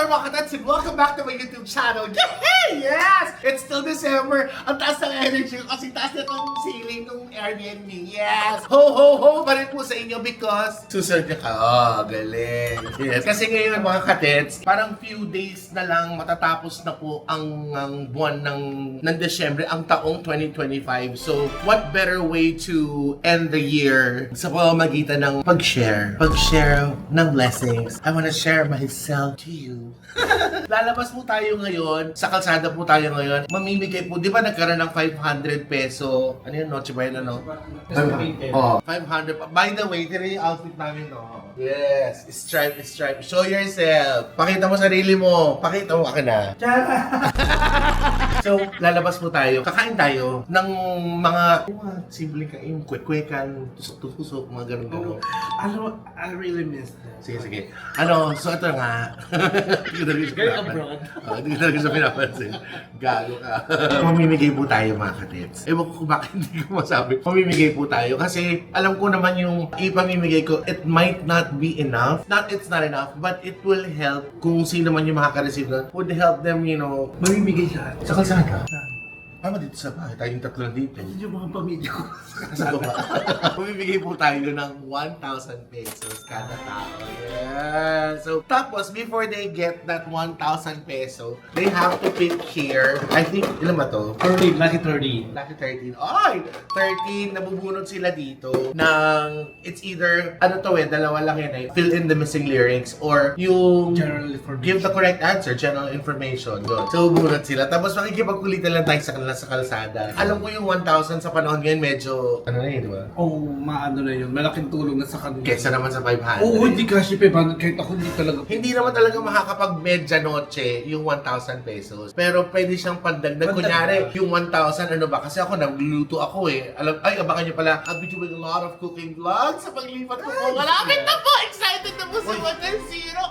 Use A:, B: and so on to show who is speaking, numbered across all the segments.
A: mga katansin? Welcome back to my YouTube channel. Yes! It's still December. Ang taas ng energy ko kasi taas na itong ceiling ng Airbnb. Yes! Ho, ho, ho! Pa rin po sa inyo because susunod niya ka. Oh, galing. Yes. Kasi ngayon mga katets, parang few days na lang matatapos na po ang buwan ng Desyembre, ang taong 2025. So, what better way to end the year sa pamamagitan ng pag-share ng blessings. I wanna share myself to you. Lalabas po tayo ngayon, sa kalsada po tayo ngayon. Mamimigay po, di ba nagkaroon ng 500 peso? Ano yun, Noche Buena, no? Oh, 500. By the way, tira yung outfit namin, no? Yes, stripe. Show yourself. Pakita mo sarili mo. Pakita mo ka na. So, lalabas po tayo. Kakain tayo ng mga simpleng kain, kwek-kwekan, tusok-tusok, mga ganun-ganun.
B: I really miss that.
A: Sige. So ito nga. Hindi ko talaga siya pinapansin. Gago ka. Mamimigay po tayo mga katits. Ewan ko kung bakit hindi ko masabi. Mamimigay po tayo kasi alam ko naman yung ipamimigay ko, it might not be enough. It's not enough, but it will help kung sino man yung makaka-receive nun. Would help them,
B: Mamimigay siya.
A: sa kalsada. Dito sa bahay. Tayong tatlo dito.
B: Yung mga pamilya ko.
A: Sa baba. Mamimigay po tayo ng 1,000 pesos kada tao. Yeah. So, tapos, before they get that 1,000 peso, they have to pick here. I think, ilan ba to?
B: 13, lucky 13.
A: Lucky 13. Ay! 13, nabubunod sila dito ng, it's either, dalawa lang yun fill in the missing lyrics or yung
B: General information.
A: give the correct answer, general information. Doon. So, bubunod sila. Tapos, makikipagkulitan lang tayo sa kanila sa kalsada. Alam ko yung 1,000 sa panahon ngayon, medyo, di ba?
B: Maano na yun. Malaking tulong na sa kanila.
A: Kesa naman sa 500.
B: Hindi kasi 500 kahit ako hindi talaga.
A: Hindi naman talaga makakapag-medya noche yung 1,000 pesos. Pero pwede siyang pandagdag. Kunyari, yung 1,000, Kasi ako, nagluluto ako eh. Abangan nyo pala, I'll be doing a lot of cooking vlogs sa paglipat ko. Malapit na po! Excited na po si Hotel Zero!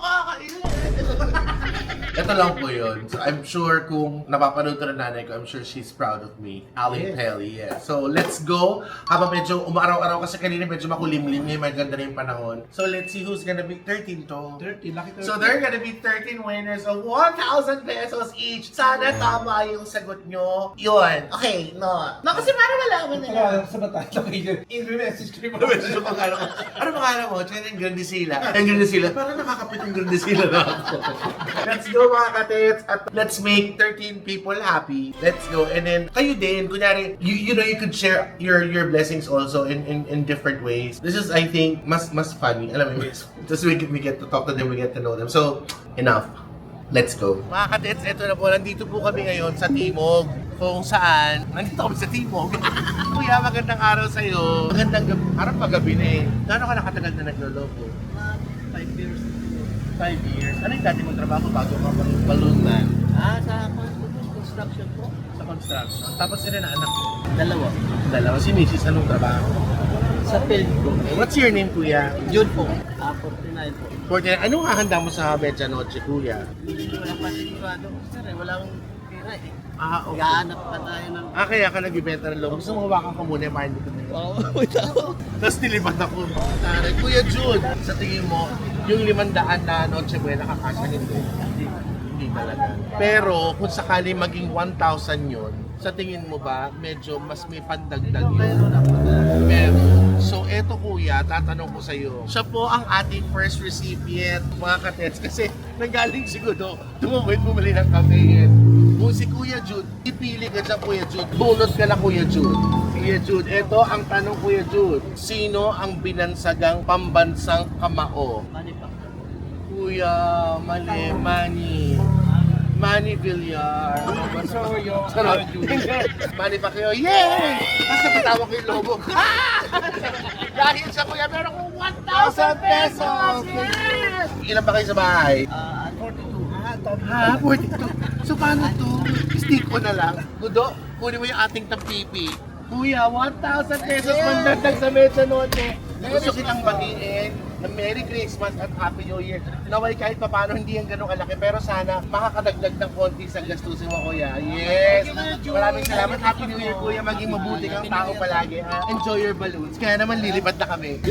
A: Ito lang po yun. So, I'm sure kung napapanood ko ng nanay ko, I'm sure she's proud of me. Aling Pelly, yeah. So, let's go. Habang medyo umaraw-araw kasi kanina medyo makulimlim ngayon, maganda na yung panahon. So, let's see who's gonna be 13 to.
B: 13, lucky 13.
A: So, there are gonna be 13 winners of 1,000 pesos each. Sana tama yung sagot nyo. Yun. Okay, no. No, kasi para malaman nila.
B: Sa bata, i-message ko yung
A: Ano pangalan mo? Tsaka yung Grandisila. Yung Grandisila. Parang nakakapit yung Grandisila na ako. Let's go mga katets. At let's make 13 people happy. Let's go. And then, kayo din, kunyari, you could share your blessings also in different ways. This is, I think, mas funny. Alam mo, just we get to talk to them, we get to know them. So, enough. Let's go. Mga katets, eto na po. Nandito po kami ngayon sa Timog. Kung saan, nandito kami sa Timog. Kuya, magandang araw sa'yo. Magandang gabi. Parang magabi na eh. Gano'n ka nakatagal na nagloloko?
B: 5 years.
A: 5 years. Ano yung dati mong trabaho bago ka balloon man?
B: Sa construction po.
A: Sa construction. Tapos sila na anak mo?
B: Dalawa.
A: Si Mrs. anong trabaho?
B: Sa field ko.
A: What's your name, kuya?
B: Jude po. 49 po.
A: 49. Anong hahanda mo sa Medya Noche, kuya?
B: Wala pa sigurado. Sir, walang pera eh.
A: Okay.
B: Gaanap pa tayo ng...
A: Kaya ka nagbibenta ng logo. Gusto mo hawakan ka muna para hindi ko na yun.
B: Wait ako.
A: Tapos nilipat ako. Tari, Kuya Jude, sa tingin mo, yung 500 na Noche Buena kakasya hindi? Hindi talaga. Pero kung sakali maging 1,000 yun, sa tingin mo ba, medyo mas may pandagdag yun? Meron. So eto kuya, tatanong ko sa iyo. Siya po ang ating first recipient, mga katets. Kasi nanggaling siguro, tumawid bumili ng kape. Kung si Kuya Jude, ipili ka dyan Kuya Jude. Bunot ka na Kuya Jude. Kuya Jude, eto ang tanong Kuya Jude. Sino ang binansagang pambansang kamao?
B: Mani pa.
A: Kuya, Manny Villar. Sarap. Manny Pacquiao. Yay! Tapos napitawa ko yung logo. Dahil siya kuya, meron kong 1,000 pesos! Yes! Ilan ba kayo sa bahay?
B: 42.
A: 42. So paano to? Stick ko na lang. Gudo, kunin mo yung ating tampipi. Kuya, 1,000 pesos mandagdag sa Medya Noche. Gusto kitang batiin na Merry Christmas at Happy New Year. Naway kahit pa paano hindi yan ganun kalaki pero sana makakadagdag ng konti sa gastusin mo kuya. Yes! Maraming salamat. Happy New Year kuya. Maging mabuti kang tao palagi ha. Enjoy your balloons. Kaya naman lilipad na kami.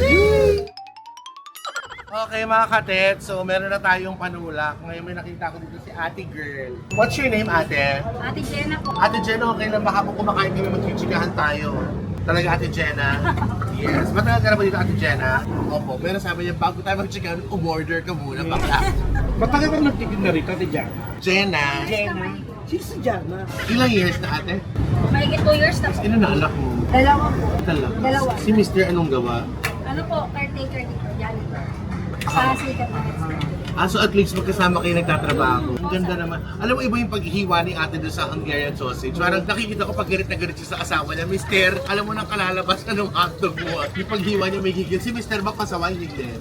A: Okay mga katet, so meron na tayong panulak. Ngayon may nakita ko dito si Ate Girl. What's your name, Ate?
C: Ate Jenna po.
A: Ate Jenna, okay lang baka kung kumakain kami magchichikahan tayo. Talaga Ate Jenna? Yes. Matagal ka na ba dito Ate Jenna? Opo, pero sabi niya bago tayo magchikahan, umorder ka muna baka.
D: Matagal ka nagtitinda rito, Ate Jan?
A: Jenna,
D: Jenna. Sino si Jana?
A: ilang years na ate?
C: Mahigit 2 years na po.
A: Ino na anak mo?
C: Dalawa po.
A: Talaga?
C: Dalawa.
A: Si Mr. anong gawa?
C: Ano po, caretaker dito, janitor. Sa sikat na.
A: So at least magkasama kayo nagtatrabaho. Ang ganda naman. Alam mo, iba yung paghihiwa ni ate doon sa Hungarian sausage. Parang nakikita ko pag galit na galit siya sa asawa niya. Mister, alam mo nang kalalabas na nung hotdog mo. Yung paghiwa niya may gigil. Si Mister ba pasaway higil?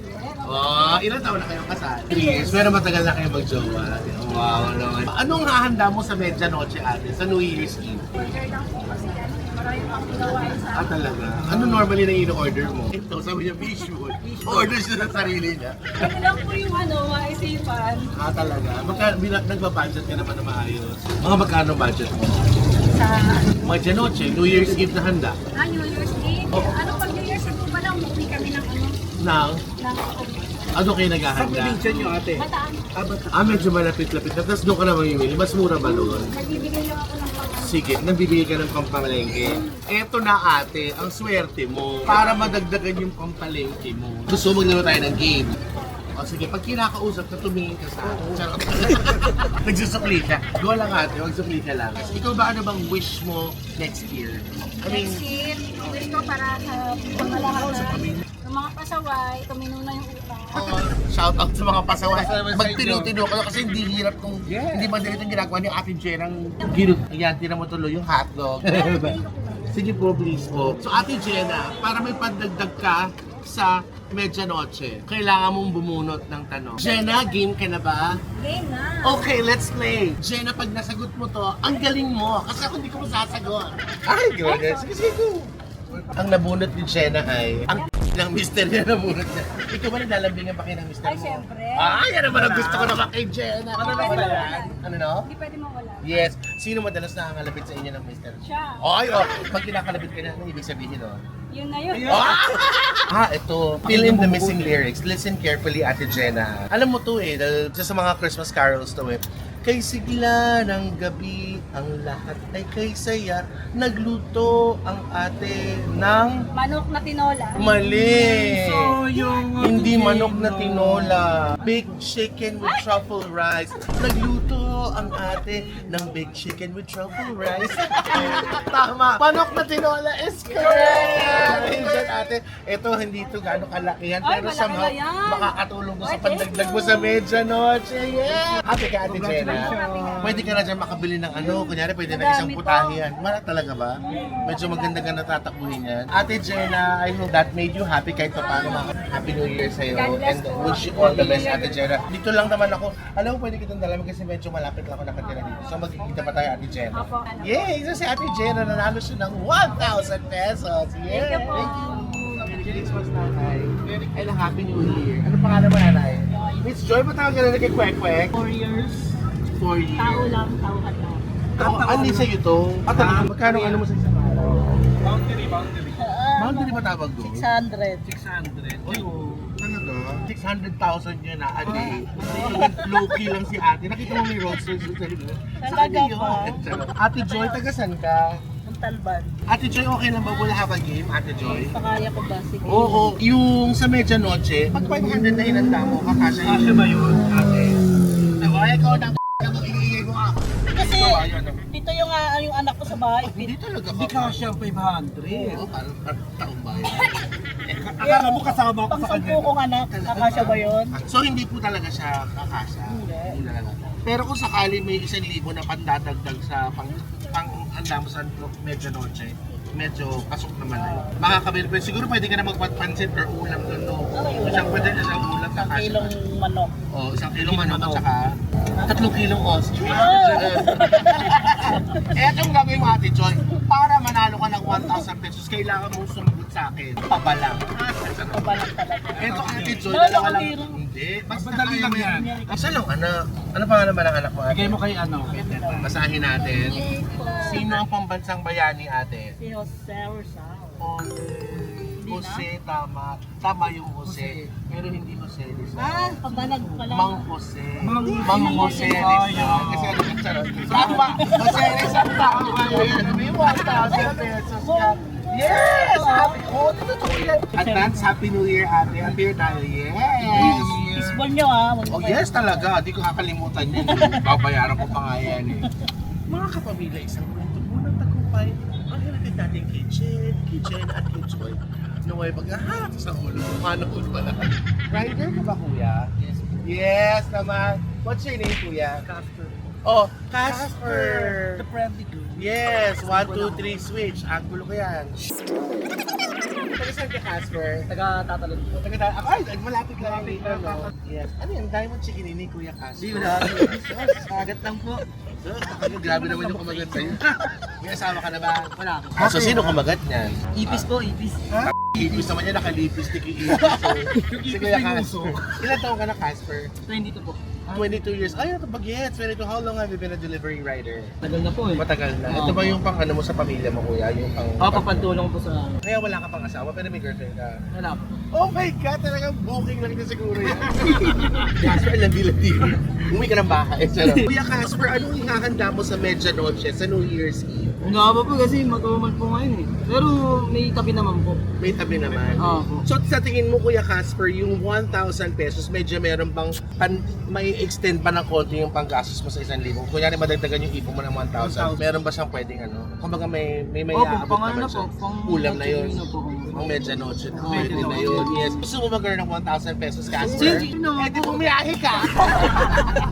A: Oh, ilan taon na kayong kasal? 3 years. Pero matagal na kayo mag-jowa. Wow, naman. Anong hahanda mo sa medianoche ate? Sa New Year's Eve?
C: Order lang po kasi marami pang gawain sa
A: Talaga? Ano normally na in-order mo? Ito, sabi niya visual. Order siya sa sarili niya.
C: Ito lang po yung maisipan.
A: Talaga? Nagbabudget ka naman na maayos. Mga magkano budget mo?
C: Sa
A: Medianoche, New Year's Eve na handa.
C: New Year's Eve.
A: Oh.
C: Ano pag New Year's Eve po ba lang, umuwi kami ng
A: Nang, ano kayo
D: Sa
A: naghahanda?
D: probinsya niyo, ate?
C: Bataan.
A: Medyo malapit-lapit na. Tapos doon ka na mamimili. Mas mura ba doon?
C: Nagbibigay lang ako ng pang
A: Sige, nagbibigay ka ng pampalengke. Eto na ate, ang swerte mo para madagdagan yung pampalengke mo. Gusto mo maglaro tayo ng game. O sige, pag kinakausap ka, tumingin ka sa akin. Charot. Nagsusukli ka. Go lang ate, magsukli ka lang. Ikaw ba ano bang wish mo next year? I mean,
C: next year. Wish ko para sa pangalahan. Yung mga pasaway, tumino na yung utang.
A: shout out sa mga pasaway. Magtino-tino ka kasi hindi hirap kung hindi madali itong ginagawa ni Ate Jen ang ginut. Ayan, tira mo tuloy yung hotdog. Sige po, please po. So Ate Jenna, para may pandagdag ka sa medianoche, kailangan mong bumunot ng tanong. Jenna, game ka na ba?
C: Game na.
A: Okay, let's play. Jenna, pag nasagot mo to, ang galing mo. Kasi ako hindi ko masasagot. Ay, goodness. Sige, sige, go. Ang nabunot ni Jenna ay ang ng mister niya nabunot niya. Ikaw ba naglalambingan pa kayo ng mister mo?
C: Ay, syempre.
A: Yan naman ang gusto ko naman kay Jenna. Ano na
C: Pwede
A: pala?
C: mawala.
A: Ano no?
C: Hindi pwede mawala.
A: Yes. Sino madalas nakakalapit sa inyo ng mister?
C: Siya.
A: Ay, pag kinakalapit ka na, ano ibig sabihin nun?
C: Yun na yun.
A: Ito. Fill in the missing lyrics. Listen carefully, Ate Jenna. Alam mo to dahil sa mga Christmas carols to Kay sigla ng gabi, ang lahat ay kay saya. Nagluto ang ate ng
C: Manok na tinola.
A: mali.
D: So, yung...
A: Hindi manok na tinola. Big chicken with truffle rice. Nagluto ang ate ng big chicken with truffle rice. Tama. Manok na tinola is correct. Ayun ate. Ito hindi ito gaano kalakihan.
C: Ay,
A: Pero
C: malaki
A: somehow
C: na yan.
A: makakatulong ko sa
C: Ay,
A: pandagdag
C: thank
A: mo
C: you.
A: sa medianoche. Yeah. Ate ka Ate Jenna.
D: Congratulations.
A: Pwede ka na dyan makabili ng ano. Kunyari pwede na isang
C: Madami po.
A: putahian. Mara talaga ba? Medyo maganda ka natatakbuhin yan. Ate Jenna, I hope that made you happy kahit pa paano. Happy New Year sa'yo.
C: God bless
A: And
C: po.
A: wish you all the best, Ate Jenna. Dito lang naman ako. Alam mo, pwede kitang dalaman kasi medyo malapit lang ako nakatira dito. So magkikita pa tayo, Ate Jenna.
C: Apo.
A: Yay! So si Ate Jenna, nanalo siya ng 1,000 pesos. Yay!
C: Thank you po.
A: Merry Christmas, Nanay. And a Happy New Year. Ano pangalan mo, Nanay? Miss Joy, ba't tawag ka na nagkikwek-kwek?
C: 4 years.
A: 4 years.
C: Tao lang, tauhan lang.
A: Ano sa'yo to? Talaga, magkano ano mo sa isang araw?
D: Boundary.
A: Boundary ba tawag doon?
C: 600.
D: 600.
A: Oy, talaga? 600,000 yun na a day. Low-key lang si ate. Nakita mo may roadsters doon sa likod.
C: Talaga
A: Saan
C: ba?
A: yun? Ate Joy, tagasan ka?
C: Talban.
A: Ate Joy, okay lang ba? We'll have a game, Ate Joy?
C: Pakaya ko ba? Sige.
A: Oo, yung sa medianoche, pag 500 na hinanda mo, kakasya yun.
D: Kasya ba yun, ate?
A: Ay, ikaw ng ingay mo ako.
C: Kasi
A: Ito, ayun.
C: dito yung anak ko sa bahay.
A: Hindi talaga
D: Hindi kasya ang 500.
A: Oo, parang taong bayan.
D: Akala mo kasama ako
C: Pang
D: sa kanya.
C: 10 kong anak, nakasya ba yun?
A: So hindi po talaga siya kakasya?
C: Hindi.
A: talaga. Pero kung sakali may 1,000 na pandadagdag sa pang-handa mo sa medianoche, medyo pasok naman na yun. Makakabili pa. Siguro pwede ka na magpansit or ulam doon, no? Pwede isang ulam kakasya.
C: Kilong manok.
A: Oh, 1 kilong manok at saka 3 kilong ostrich. Etong gagawin mo, Ate Joy, para manalo ka ng 1,000 pesos, kailangan mong sumagot sa akin. Pabalang.
C: Pabalak talaga.
A: Eto, Ate Joy,
C: Lolo,
A: dalawa lang.
C: Kamiro.
A: Hindi, basta
D: Madali
A: kaya
D: lang
A: mo
D: yan.
A: Isa lang, anak. Ano pangalan ba ng anak mo, Ate?
D: Bigay mo kay ano, kay Teta.
A: Basahin natin. Sino ang pambansang bayani, Ate?
C: Si Jose Rizal.
B: Jose, tama. Tama yung Jose. Pero hindi Jose Rizal.
C: Pabalag pala.
B: Mang Jose.
D: Mang
B: Jose
D: Jose.
B: Rizal. Kasi ano yung charot? Tama! Jose Rizal tama. May 1,000 pesos ka. Yes! Happy, oh, totoo yan. Advance Happy New Year, ate. Appear tayo. Yes!
C: Isbol nyo ha.
B: Oh, yes talaga. Di ko kakalimutan yan. Babayaran ko pa nga yan eh. Mga kapamilya, isang kwento munang tagumpay. Ang heritage nating kitchen at kitchen. Naway paghahanap sa ulo. Manahon pala. Rider ka ba, kuya?
D: Yes.
B: Yes naman. What's your name, kuya?
D: Casper.
B: Oh, Casper.
D: The friendly girl.
B: Yes, 1, 2, 3, switch. Ang gulo ko yan. Taga saan ka, Casper?
D: Taga-tatalon po.
B: Ay, malapit lang dito, no? Yes. Ano yan? Diamond chicken ni Kuya Casper?
D: Di wala. Kagat lang po.
B: Grabe naman yung kumagat sa'yo. May asawa ka na ba?
D: Wala.
B: So, sino kumagat niyan?
D: Ipis po, ipis.
B: Ipis naman yan, nakalipstick yung ipis. So, si Kuya Casper. Ilan taong ka na, Casper?
D: 22 po.
B: 22 years. Ay, ito bagets. 22. How long have you been a delivery rider?
D: Tagal na po eh.
B: Matagal na. Ito ba yung pang ano mo sa pamilya mo, kuya? Yung pang...
D: Papantulong po sa...
B: Kaya wala ka pang asawa, pero may girlfriend ka.
D: Wala po.
B: Oh my God! Talagang booking lang din siguro yan. Casper, landi-landi. Umuwi ka ng bahay. Kuya Casper, anong ihahanda mo sa Medianoche, sa New Year's Eve?
D: Wala pa po kasi mag-umal po ngayon eh. Pero may tabi naman po.
B: May tabi naman.
D: Oo.
B: So sa tingin mo, Kuya Casper, yung 1,000 pesos, medyo meron bang may extend pa ng konti yung panggastos mo sa 1,000? Kunyari madagdagan yung ipon mo ng 1,000. Meron ba siyang pwedeng ano? Kumbaga may
D: Opo,
B: aabot
D: pang ano
B: naman
D: na
B: siya.
D: po. Pang
B: Ulam na yun.
D: na po.
B: Ang Medianoche.
D: Oo,
B: Pwede
D: ito
B: na
D: na.
B: yun. Yes. Gusto mo magkaroon ng 1,000 pesos, Casper?
D: Sige, no.
B: Eh, di bumiyahe ka.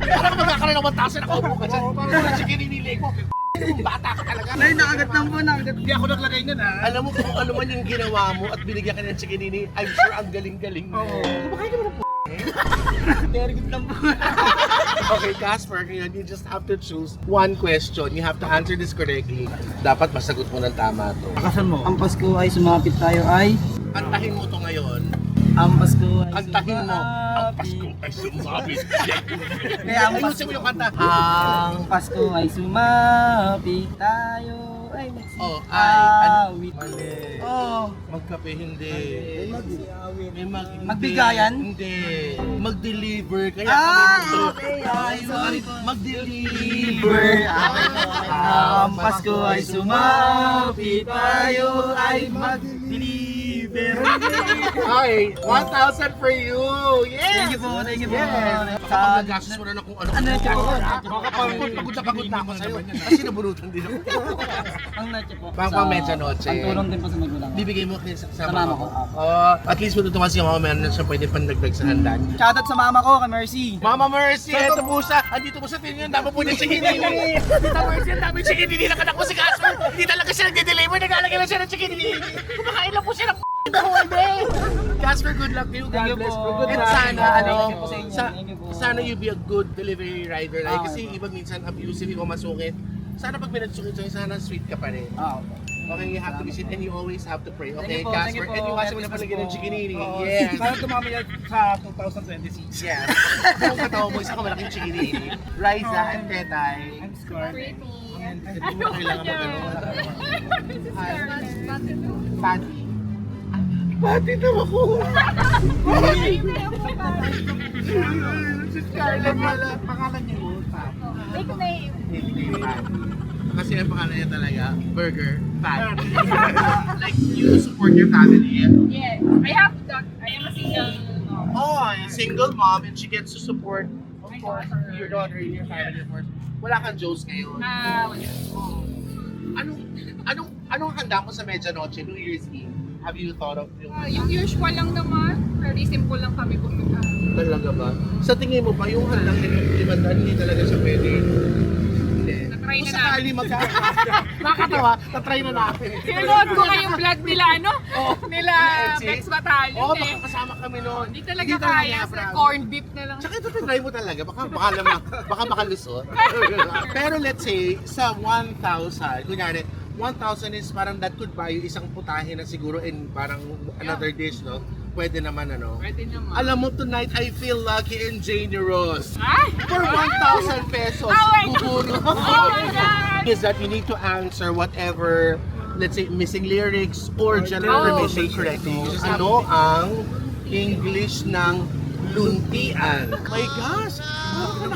B: Parang magkakaroon ng 1,000, nakaupo ka dyan. Parang sige, ninili ko. Bata ka talaga.
D: Ay, nakagat lang po, nakagat. Hindi ako naglagay nun ha.
B: Alam mo kung ano man yung ginawa mo at binigyan ka ng chikinini, I'm sure ang galing-galing mo. Kumakain ka mo ng
D: Tergit lang po.
B: Okay, Casper, ngayon you just have to choose one question. You have to answer this correctly. Dapat masagot mo ng tama to.
D: Akasan mo. Ang Pasko ay sumapit tayo ay...
B: Antahin mo to ngayon.
D: Ang Pasko ay
B: Antahin mo. Ang Pasko ay sumabit.
D: Kaya ang
B: Ayusin mo yung kanta.
D: Ang Pasko ay sumapit tayo ay
B: Oh, ay.
D: awit.
B: Mali.
D: Oh,
B: Magkape, hindi. May
D: Magbigayan?
B: Hindi. Mag-deliver. Kaya
D: okay.
B: Mag-deliver.
D: Ang Pasko ay sumapit tayo ay mag-deliver.
B: Okay, 1,000 for you. Yes!
D: Thank you po, thank you po.
B: Yes! Kapag-gastos mo na kung ano.
D: Ano ito po?
B: Pagod na ako sa'yo. Kasi nabunutan din ako.
D: Ang nacho po.
B: Pang Medianoche.
D: Pantulong din po sa magulang.
B: Bibigay mo sa
D: Sa mama ko.
B: At least matutuwa si mama, meron na siya pwede pandagdag sa handaan.
D: Shoutout sa mama ko, kay Mercy.
B: Mama Mercy, ito po siya. Andito po sa tingin, dami po niya chikinini. Tita Mercy, ang dami chikinini. Nakanak po si Casper. Hindi talaga siya nagde-deliver. Naglalagay lang siya ng chikinini. Kumakain lang po siya ng the whole day. Casper, good luck to you. God
D: Thank you
B: bless
D: po.
B: you.
D: Good
B: And
D: luck.
B: sana, ano,
D: Thank you po sa inyo. Thank you po.
B: sana you be a good delivery rider. Kasi
D: Okay.
B: iba minsan abusive, iba masukit. Sana pag minasukit sa'yo, sana sweet ka pa rin. Okay, you have to be sweet and you always have to pray. Okay,
D: Thank you po, thank you
B: Casper?
D: po.
B: And you kasi
D: Merry
B: wala pa
D: Christmas
B: lagyan ng
D: po.
B: chikinini.
D: Oo.
B: Yes.
D: Sana tumama yan sa 2026.
B: Yes. Kung katawa mo, isa ka malaking chikinini. Riza and Tetay.
D: I'm scared.
B: Hindi mo kailangan mag-ano. Patty. Patty na ako. Si Scarlett pala. Pangalan niya mo. Kasi ang pangalan niya talaga, Burger Patty. Like, you support your family.
E: Yes, I have that. I am a single mom.
B: Oh, a single mom and she gets to support, of course, your daughter and your family, of course. Wala kang Joes ngayon. Anong handa mo sa Medianoche, New Year's Eve? Have you thought of
E: Yung usual lang naman, very simple lang kami kumita.
B: talaga ba? Sa tingin mo ba yung handang limandaan hindi talaga siya pwede? Hindi.
E: Na-try
B: Kung
E: na
B: sakali nakakatawa, na-try na natin.
E: Sinunood ko nga yung vlog nila, nila
B: Nancy?
E: Bex Batalyon
B: Oo,
E: eh.
B: makakasama kami noon.
E: Hindi talaga kaya, sa corned beef na lang.
B: Tsaka ito tinry mo talaga, baka makalusot. Pero let's say, sa 1,000, kunyari, 1,000 is parang that could buy you isang putahe na siguro in parang another dish, no? Pwede naman, ano?
E: Pwede naman.
B: Alam mo, tonight I feel lucky and generous.
E: Ay!
B: For 1,000 pesos,
E: Oh my
B: buburo.
E: Oh my God!
B: Is that you need to answer whatever let's say, missing lyrics or general information correctly. Ano ang English ng luntian? My gosh!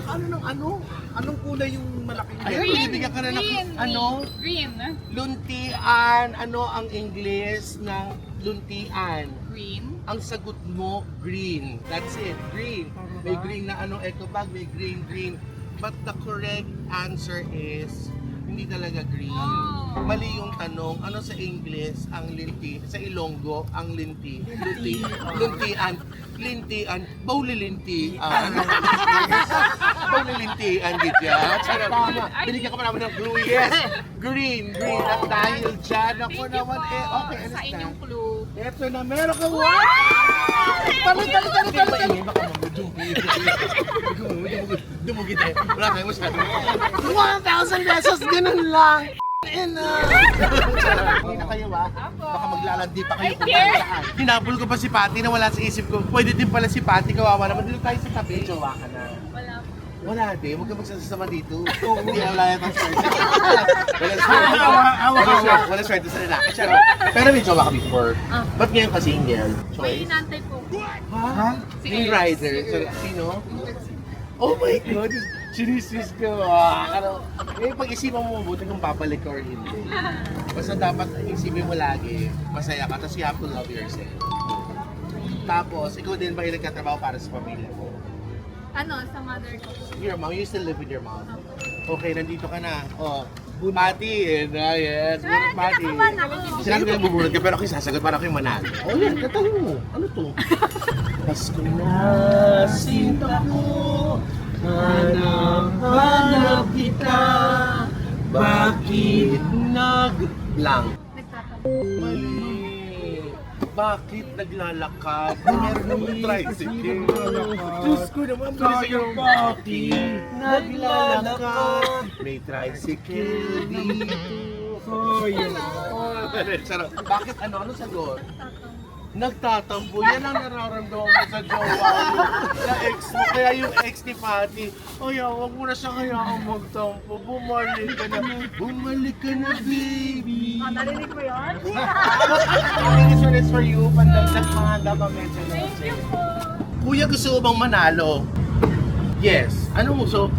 B: Ano ng ano? Anong kulay yung malaking
E: Green!
B: Bibigyan ka na ng
E: Green!
B: ano?
E: Green!
B: Luntian. Ano ang English ng luntian?
E: Green!
B: Ang sagot mo, green. That's it, green. May green na ano, eco bag, may green. But the correct answer is, hindi talaga green.
E: Oh.
B: Mali yung tanong, ano sa English ang linti? Sa Ilonggo, ang linti. Luntian. Lintian. Baulilintian. Baulilintian, gitya. Tama. Binigyan ka pa namin ng blue. Yes. Green. At dahil dyan, ako
E: Thank you
B: naman
E: po
B: okay,
E: sa
B: understand.
E: inyong clue.
B: Eto na, meron ka. Wow! Tali. Baka dumugit eh. Wala kayo masyado. 1,000 pesos, ganun lang. Hindi na kayo ba? Baka maglalandi pa kayo kung saan. Hinabol ko pa si Patty na wala sa isip ko. Pwede din pala si Patty, kawawa naman. Dito tayo sa tabi. Jowa ka na.
E: Wala po.
B: Wala din, huwag ka magsasama dito. Hindi na wala yung swerte. Wala swerte sa lalaki. Charot. Pero may jowa ka before. Ba't ngayon ka single?
E: May
B: Choice?
E: inantay po.
B: Ha?
E: Si
B: May
E: Ex.
B: rider. Sino? Oh my God! Siniswis ka. Pag-isipan mo mabuti kung babalik ka or hindi. Basta dapat isipin mo lagi, masaya ka, tapos you have to love yourself. Tapos, ikaw din ba yung nagkatrabaho para sa pamilya mo?
E: Ano, sa mother ko.
B: Your mom, you still live with your mom? Okay, nandito ka na. Oh, Pati, yes. Pati.
E: kinakabahan ako.
B: Sinabi ko lang bubunod ka, pero ako yung sasagot para ako yung manalo. Oh, yan, katanong mo. Ano to? Pasko na, sinta ko, hanap kita, bakit naglang? Mali. Bakit naglalakad? Meron ng tricycle. Diyos ko naman, tricycle. Bakit naglalakad? May tricycle dito. Oh, yun. Sarap. Bakit ano? Ano sagot? Nagtatampo. Yan ang nararamdaman mo sa jowa mo. Sa ex mo. Kaya yung ex ni Patty, ay, huwag mo na siya kaya magtampo. Bumalik ka na. Bumalik ka na, baby.
C: Narinig mo yun?
B: This one is for you. Pandagdag mga dapamensya na kasi. Kuya, gusto mo bang manalo? Yes. Ano mo? So,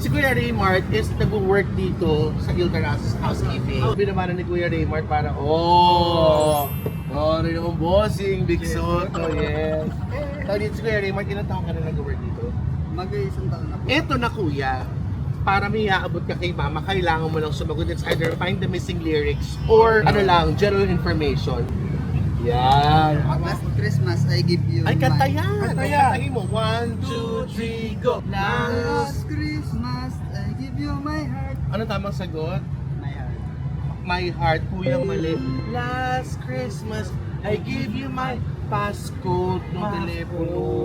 B: si Kuya Raymart is nag-work dito sa Il Terrazas Housekeeping. Binamana ni Kuya Raymart para, rin naman bossing, Big Soto, yes. Tawag dito si Kuya Raymart, ilang taon ka na nag-work dito?
D: Mag-iisang taon na po.
B: Eto na kuya, para may aabot ka kay mama, kailangan mo lang sumagot. It's either find the missing lyrics or ano lang, general information. Yan.
D: Last Christmas, I give you
B: Ay, kanta
D: my...
B: yan! Kantahin mo. 1, 2, 3, go!
D: Last Christmas, I give you my heart.
B: Ano tamang sagot?
D: My heart.
B: My heart, kuya mali. Last Christmas, I give you my passcode ng telepono.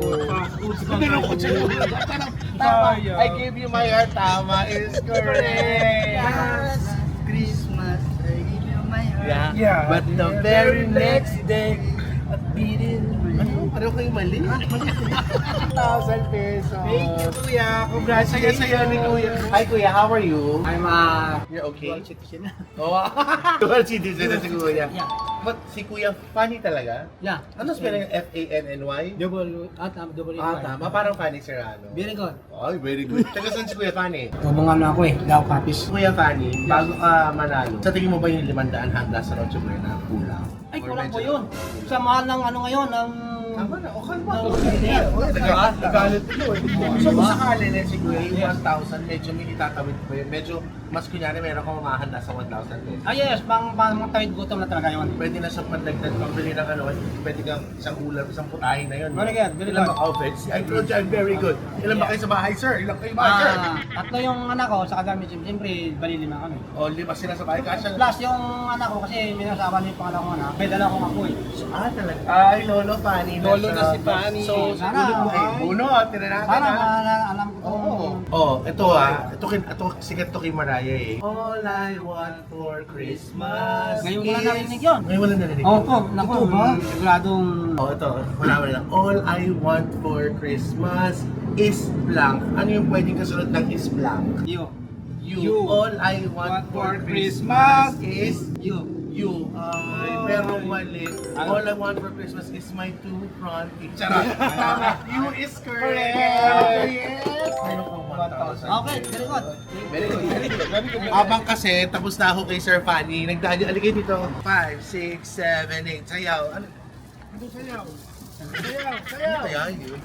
B: Tama. I give you my heart. Tama is correct.
D: Last Christmas, I give you my heart.
B: Yeah. But the very next day, at beating. Ano? Pareho kayo mali? 1,000 pesos.
D: Thank you, Kuya. Congratulations.
B: Saya ni Kuya. Hi Kuya, how are you?
D: I'm
B: You're okay?
D: dual citizen.
B: Oo. Dual citizen na si Kuya.
D: Yeah.
B: But si Kuya, funny talaga?
D: Yeah.
B: Ano spelling F-A-N-N-Y?
D: Double
B: Tama. Parang Fanny Serrano.
D: Very good.
B: Ay, very good. Taga saan si Kuya Fanny?
D: Tumungan na ako eh. Daw kapis.
B: Kuya Fanny, bago ka manalo, sa tingin mo ba yung 500 handa sa Noche Buena kulang?
D: Ay,
B: Or
D: kulang po
B: medyo-
D: yun. Sa mahal ng ano ngayon, ng...
B: Tama na, okay ba?
D: Yeah.
B: Nagalit ko eh. So kung sakali na si Kuya, yung 1,000, medyo may itatawid ko yun. Medyo, mas kunyari, meron kang mamahanda sa 1,000 pesos.
D: Ah yes, pang mga tawid gutom na talaga yun.
B: Pwede na siyang pandagdag pambili ng ano, pwede kang isang ulam, isang putahin na yun.
D: Very good, very
B: Ilan
D: good.
B: ba outfits? I told you, I'm very good. Ilan ba kayo sa bahay, sir? Ilan kayo ba, sir?
D: Tatlo yung anak ko, sa gamit, siyempre, bali lima kami.
B: O, 5 sila sa bahay, kasya.
D: Plus yung anak ko, kasi may nasawa na yung pangalan ko anak, may dala akong apoy.
B: Talaga. Ay, Lolo Fanny.
D: Lolo na si Fanny.
B: So,
D: Sana,
B: bunot mo kay Buno. Tira natin
D: Sana
B: ha.
D: alam ko kung...
B: Ito ito sikat to kay Mariah eh. All I want for Christmas
D: Ngayon ko lang narinig yun.
B: Ngayon wala narinig.
D: Opo, naku, siguradong...
B: Ito. Wala. All I want for Christmas is blank. Ano yung pwedeng kasunod ng is blank?
D: You.
B: You. All I want for Christmas is
D: You.
B: You ay, pero mali. All I want for Christmas is my two front teeth. Charot. You is correct. Yes. Meron ko 1,000.
D: Okay, very good.
B: Very good, very good. Abang kasi, tapos na ako kay Sir Fanny. Nagdaan yung aligay dito. 5, 6, 7, 8. Sayaw. Ano sayaw? Sayaw. Kaya yun.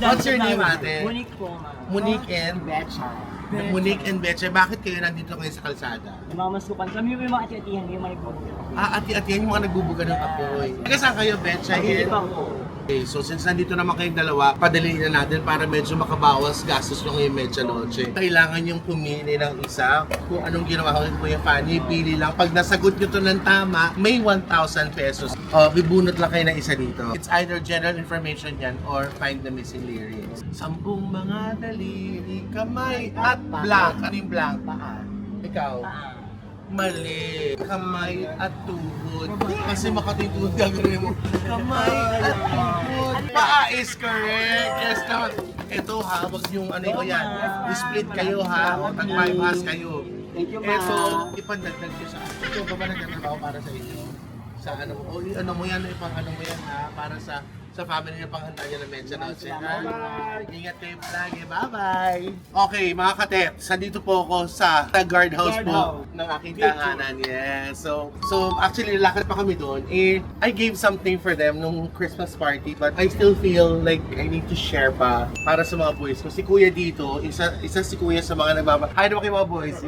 B: What's your name, ate?
D: Monique po, ma'am.
B: Monique and Betcha. Monique and Betcha, bakit kayo nandito ngayon sa kalsada?
D: Namamasukan. Kami yung mga ati-atihan, yung mga nagbubuga.
B: Ati-atihan yung mga nagbubuga ng apoy. Taga saan kayo, Betcha? Okay, so since nandito naman kayong dalawa, padaliin na natin para medyo makabawas gastos nyo ngayong medjanoche. Kailangan yung pumili ng isa kung anong ginawa ko Kuya Fanny, pili lang. Pag nasagot nyo to ng tama, may 1,000 pesos. Bibunot lang kayo ng isa dito. It's either general information yan or find the missing lyrics. 10 mga daliri, kamay at blank. Ano yung blank? Ikaw? Mali. Kamay at tuhod. Kasi makating tuhod gagawin mo. Kamay at tuhod. Paa is correct. Yes, naman. Ito ha, wag yung ano ko yan. Split kayo ha. O tag-bypass kayo.
D: Thank you,
B: Ito,
D: ma'am.
B: ipandagdag ko sa ito ba nagtatrabaho para sa inyo? Sa ano mo? O ano mo yan, ipang ano mo yan ha? Para sa family niya panghanda niya ng medjanoche. Bye-bye! Ingat kayo lagi. Bye-bye! Okay, mga katet, sandito po ako sa guardhouse po ng aking tahanan. Yes. So actually, lakad pa kami doon. I gave something for them nung Christmas party, but I still feel like I need to share pa para sa mga boys ko. Si Kuya dito, isa si Kuya sa mga nagbaba. Hi naman kayo mga boys.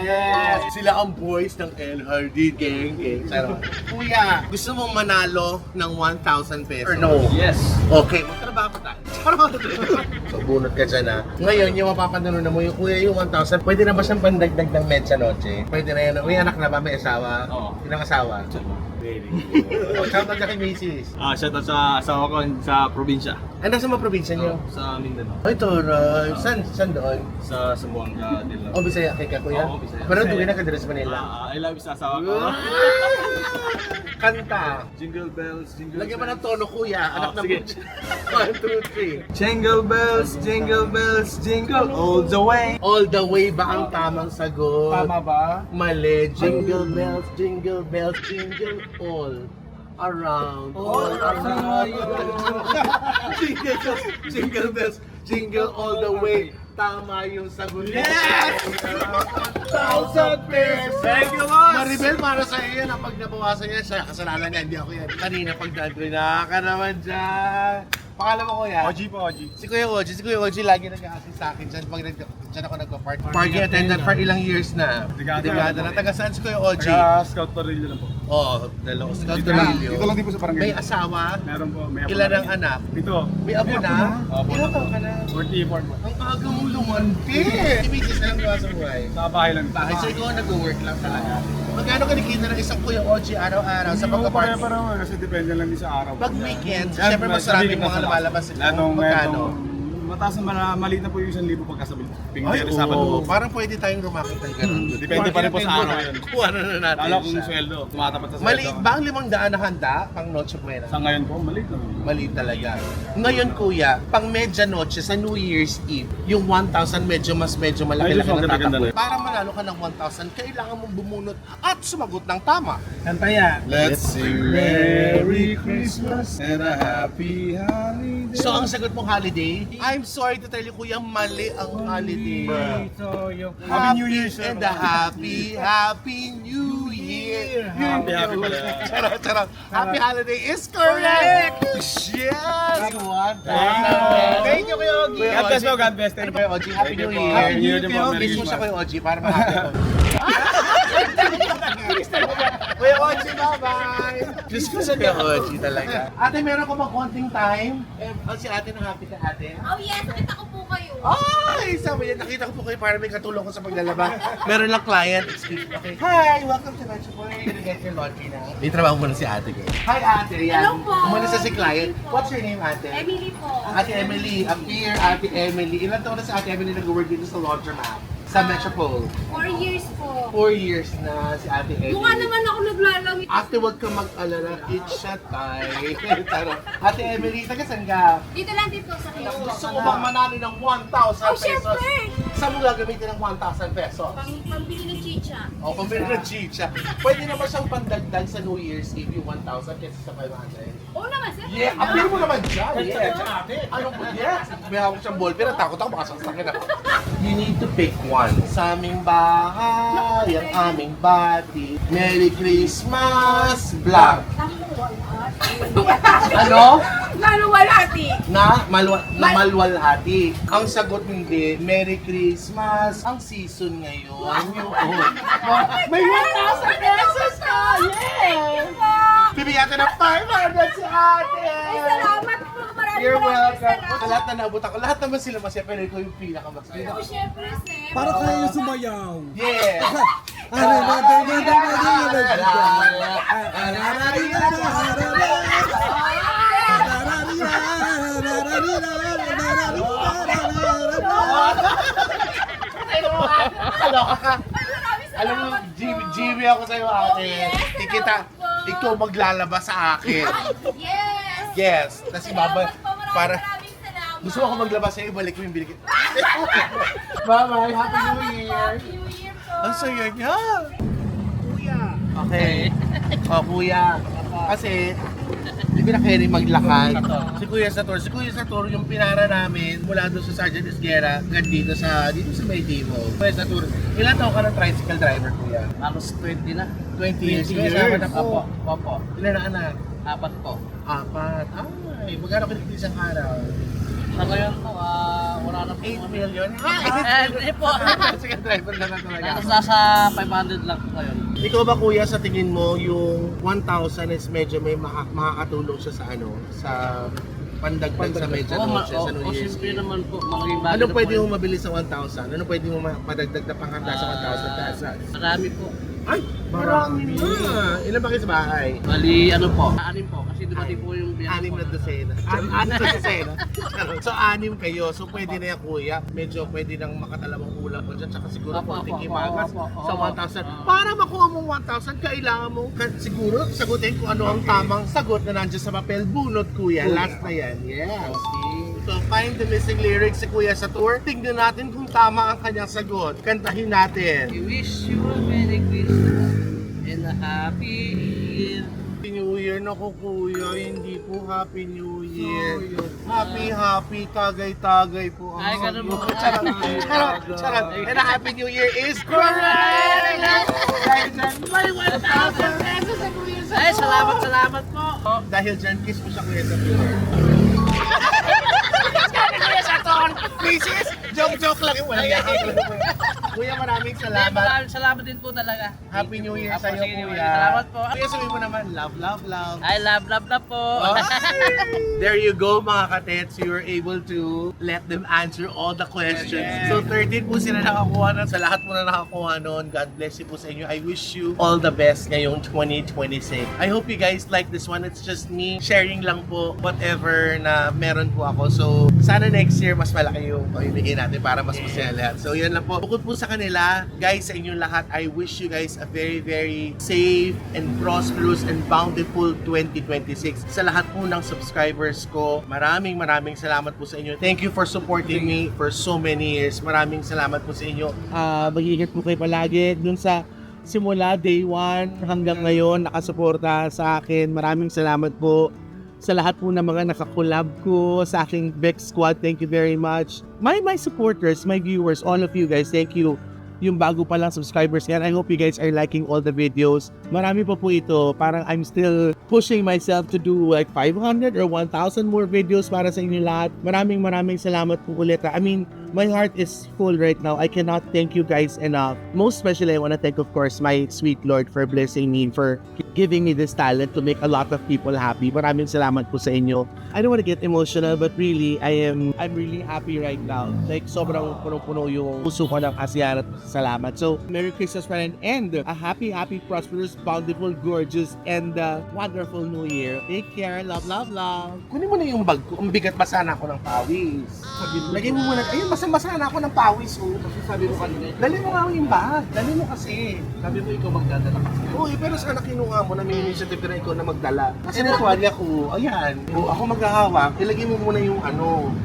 B: Yes! Sila ang boys ng LHRD gang. Charot. Kuya, gusto mong manalo ng 1,000 pesos? Or no?
D: Yes.
B: Okay, magtrabaho tayo. So, bunot ka dyan ha. Ngayon, yung mapapanood na mo yung kuya yung 1,000, pwede na ba siyang pandagdag ng medjanoche? Pwede na yan. May anak na ba? May asawa?
F: Oo.
B: Ilang asawa? Shoutout ka kay Macy's.
F: Shoutout sa asawa ko sa probinsya.
B: Ay, nasa mga probinsya niyo?
F: Sa Mindanao.
B: Ay, Toray. Saan doon?
F: Sa Zamboanga din lang.
B: O, Bisaya kay ka, kuya?
F: Oo, Bisaya.
B: Pero doon na ka sa Manila.
F: I love you sa asawa ko.
B: Kanta.
F: Jingle bells, jingle
B: Lagyan mo ng tono, kuya. Anak na
F: sige.
B: 1, 2, 3.
F: Jingle bells, jingle all the way.
B: All the way ba ang tamang sagot?
F: Tama ba?
B: Mali. Jingle bells, jingle all around. All around. Jingle bells, jingle all the way. Tama yung sagot. Yes! 1,000 pesos!
F: Thank you, boss!
B: Maribel, para sa iyo yan. Pag nabawasan niya siya, kasalanan niya, hindi ako yan. Kanina pag na ka naman dyan. Pangalan mo kuya?
F: OG po, OG.
B: Si Kuya Oji lagi nag-a-assist sa akin dyan pag dyan ako nagpa-party. Party attendant for ilang years na. Delegado na. Taga saan si Kuya Oji?
F: Scout Torillo na po.
B: Oo, dalawa. Scout
F: Dito lang
B: Torillo.
F: din po sa barangay.
B: May asawa?
F: Meron po, may apo
B: Ilan
F: na
B: ang
F: rin.
B: anak?
F: Dito.
B: May apo na?
F: Apo
B: Ilan
F: na.
B: taon ka na?
F: 44 po.
B: Ang aga mong lumanti! Si Mrs. na lang gawa sa buhay.
F: Sa bahay lang.
B: Bakit? So ikaw nag-work lang talaga. Magkano kinikita ng isang Kuya Oji araw-araw sa pagka-party?
F: Pare-pareho kasi depende lang din sa araw.
B: Pag weekend, siyempre mas maraming mga lumalabas. Magkano?
F: Mataas na maliit na po yung 1,000 pagkasabi. Pingdero sa
B: oo.
F: Sabado.
B: Parang pwede tayong rumakit ng ganun.
F: Depende pa rin po sa araw yun.
B: Kuha na natin
F: Lalo kung
B: siya.
F: sweldo, tumatapat sa sweldo.
B: Maliit ba ang 500 na handa pang Noche Buena?
F: Sa ngayon po, maliit lang.
B: Maliit talaga. Ngayon kuya, pang Noche sa New Year's Eve, yung 1,000 medyo malaki-laki
F: Ay,
B: na
F: maganda-ganda
B: tatakbo.
F: na.
B: Para manalo ka ng 1,000, kailangan mong bumunot at sumagot ng tama.
F: Kantaya.
B: Let's sing
F: Merry Christmas and a happy holiday.
B: So ang sagot mong holiday, I'm sorry to tell you kuya, mali ang holiday.
F: Happy New Year, sir.
B: And a happy New Year.
F: Happy pala.
B: Charot. Happy holiday is correct. Yes. Thank you Kuya Ogie.
F: God bless po, God bless.
B: Ano ba yung Ogie? Happy New Year.
F: Happy New Year din po. Merry
B: Miss mo siya
F: Christmas.
B: Kuya Ogie para ma-happy ko. Kuya Ogie, bye-bye. Diyos ko sa Kuya Ogie talaga. Ate, meron ko bang konting time? Si ate na happy ka ate?
C: Oh yes, kita ko po kayo.
B: Ay, sabi niya, nakita ko po kayo para may katulong ko sa paglalaba. Meron lang client, excuse me. Okay. Hi, welcome to Metro Boy. You're gonna get your laundry now. May trabaho muna si ate ko. Hi ate, yan.
C: Hello po.
B: Umalis na si client. What's your name ate?
C: Emily po.
B: Ate Emily, appear Ate Emily. Ilan taon na si Ate Emily nag-work dito sa laundromat? Sa Metropole.
C: 4 years po.
B: 4 years na si Ate Emily.
C: Mukha naman ako naglalawit.
B: Ate, huwag ka mag-alala. It's a time. Ate Emily, taga saan ka?
C: Dito lang din po sa kayo.
B: Gusto ko bang manalo ng 1,000
C: Ay,
B: pesos?
C: syempre!
B: Saan mo gagamitin ng 1,000 pesos?
C: Pambili ng chicha.
B: O, pambili ng chicha. Pwede naman siyang pandagdag sa New Year's Eve yung 1,000 kesa sa 500.
C: Oo naman, sir.
B: Yeah, appeal mo naman dyan. Yeah. Ano po? Yes. May hawak siyang ball, pero takot ako baka sasakin ako. You need to pick one. Sa aming bahay, ang aming bati. Merry Christmas, Black. Ano?
C: Maluwalhati.
B: Na malwalhati. Ang sagot hindi, Merry Christmas. Ang season ngayon. May 1,000 pesos ka! Yeah! Bibigyan ka ng 500 si ate!
C: Ay, salamat po. Maraming
B: You're welcome.
C: salamat.
B: Sa lahat na naabot ako, lahat naman sila masaya, pero ikaw yung pinakamasaya.
C: Oh, syempre, sir.
D: Para kayo sumayaw.
B: Yeah! Kaloka ka. Alam mo, GB ako sa'yo ate. Ikita, ikaw maglalaba sa akin.
C: Yes.
B: Yes. Tapos ibaba, para,
C: Maraming salamat.
B: gusto ako maglabas sa'yo, ibalik ko yung bilik. Bye-bye, Happy New Year.
C: Happy New Year po.
B: Ang saya niya. Kuya. Okay. O, kuya. Kasi, hindi ko na carry maglakad. Si Kuya Sator yung pinara namin mula doon sa Sergeant Esguera hanggang dito sa Maytimo. Kuya Sator, ilan taon ka ng tricycle driver, kuya?
D: Halos 20 na.
B: 20 years.
D: 20 years.
B: Kasama na po.
D: Opo.
B: Ilan na anak?
D: 4 po.
B: 4. Ay, magkano kinikita isang araw?
D: Sa ngayon po, wala na po.
B: 8 million?
D: Hindi po.
B: Tricycle driver na talaga.
D: Tapos nasa 500 lang po ngayon.
B: Ikaw ba kuya, sa tingin mo yung 1,000 is medyo may makakatulong siya sa ano? Sa pandagdag sa medianoche, sa New Year's
D: Simple
B: Eve?
D: naman po. Maging bagay
B: Ano
D: na
B: pwede
D: po
B: mo mabili sa 1,000? Ano pwede mo madagdag na panghanda sa 1,000 pesos?
D: Marami po.
B: Ay, marami na! Ilan ba kayo sa bahay?
D: Bali, ano po? 6 po. Kasi dumating po yung biyak.
B: 6 na dosena. 6 na dosena. So, 6 kayo. So, pwede na yan, kuya. Medyo pwede nang makatalawang ulam ko dyan. Tsaka siguro
D: Opo,
B: konting
D: opo,
B: himagas
D: opo, opo,
B: sa
D: opo.
B: 1,000. Para makuha mong 1,000, kailangan mo siguro sagutin kung ano ang tamang sagot na nandiyan sa papel. Bunot, kuya. Last na yan. Yes. So, find the missing lyrics si Kuya Sator. Tingnan natin kung tama ang kanyang sagot. Kantahin natin.
D: We wish you a Merry Christmas and a Happy Year.
B: Happy New Year na ko, kuya. Hindi po Happy New Year. Happy, tagay-tagay po ang
D: Ay, ganun mo.
B: Charot. And a Happy New Year is correct! Dahil dyan, may 1,000 pesos sa Kuya Sator.
D: Ay, salamat po.
B: Dahil dyan, kiss mo siya, Kuya Sator. Mrs. Joke lang yung wala. Kuya, maraming salamat.
D: Maraming salamat din po talaga.
B: Happy New Year
D: Apo,
B: sa'yo,
D: sige,
B: kuya.
D: salamat po.
B: Kuya, sabihin mo naman, love, love, love.
D: I love po.
B: There you go mga katets, you were able to let them answer all the questions. So 13 po sila nakakuha na. Sa lahat po na nakakuha noon, God bless you po sa inyo. I wish you all the best ngayong 2026. I hope you guys like this one. It's just me sharing lang po whatever na meron po ako. So sana next year mas malaki yung pamimigay natin para mas masaya lahat. So yan lang po. Bukod po sa kanila, guys, sa inyong lahat, I wish you guys a very, very safe and prosperous and bountiful 2026. Sa lahat po ng subscribers ko, maraming salamat po sa inyo. Thank you for supporting me for so many years. Maraming salamat po sa inyo. Mag-iingat po kayo palagi dun sa simula day 1 hanggang ngayon nakasuporta sa akin. Maraming salamat po sa lahat po ng mga nakakolab ko sa aking Bex Squad. Thank you very much. My supporters, my viewers, all of you guys, thank you. Yung bago pa lang subscribers yan, I hope you guys are liking all the videos. Marami pa po ito. Parang I'm still pushing myself to do like 500 or 1,000 more videos para sa inyo lahat. Maraming salamat po ulit. I mean, my heart is full right now. I cannot thank you guys enough. Most especially, I want to thank, of course, my sweet Lord for blessing me, for giving me this talent to make a lot of people happy. Maraming salamat po sa inyo. I don't want to get emotional, but really, I'm really happy right now. Like, sobrang punong-puno yung puso ko ng kasiyahan at salamat. So, Merry Christmas, friend, and a happy, prosperous, bountiful, gorgeous, and wonderful New Year. Take care. Love. Kunin mo na yung bag ko. Ang bigat pa sana ako ng pawis. Lagay mo muna. Ayun, basang-basa na ako ng pawis, oh. Kasi sabi mo kanina, dali mo nga yung bag. Dali mo kasi. Sabi mo ikaw magdadala kasi. Uy, pero sana kinuha mo na may initiative na ikaw na magdala. Kasi na tuwalya ko, ayan. O, ako maghahawak, ilagay mo muna yung ano.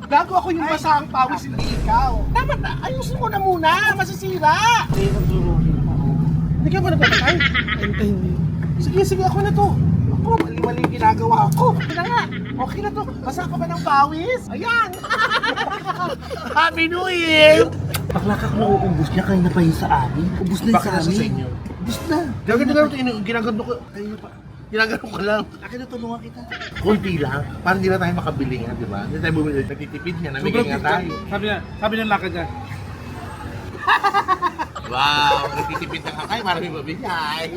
B: Gago ako yung basa ang pawis, hindi ikaw. Tama na, ayusin mo na muna, masisira. Hindi ka ba nagpapatay? Hindi. Sige, ako na to. Ako, mali-mali yung ginagawa ko. Okay na nga. Okay na to. Basa ka ba ng pawis? Ayan. Happy New Year!
G: Bakla ka kung uubos niya kanina pa yun sa amin. Ubus na yun
B: Bakit
G: sa
B: nasa sa
G: amin.
B: inyo?
G: Ubus na.
B: Gaganda lang ito, ginagando ko. Ayun pa. Ginagano ko lang.
G: Akin na tulungan kita.
B: Kunti lang. Parang hindi na tayo makabili nga, di ba? Hindi tayo bumili. Nagtitipid nga, namigay nga tayo.
F: Sabi ng lakad niya,
B: Wow, nagtitipid na nga kayo para may mabigay.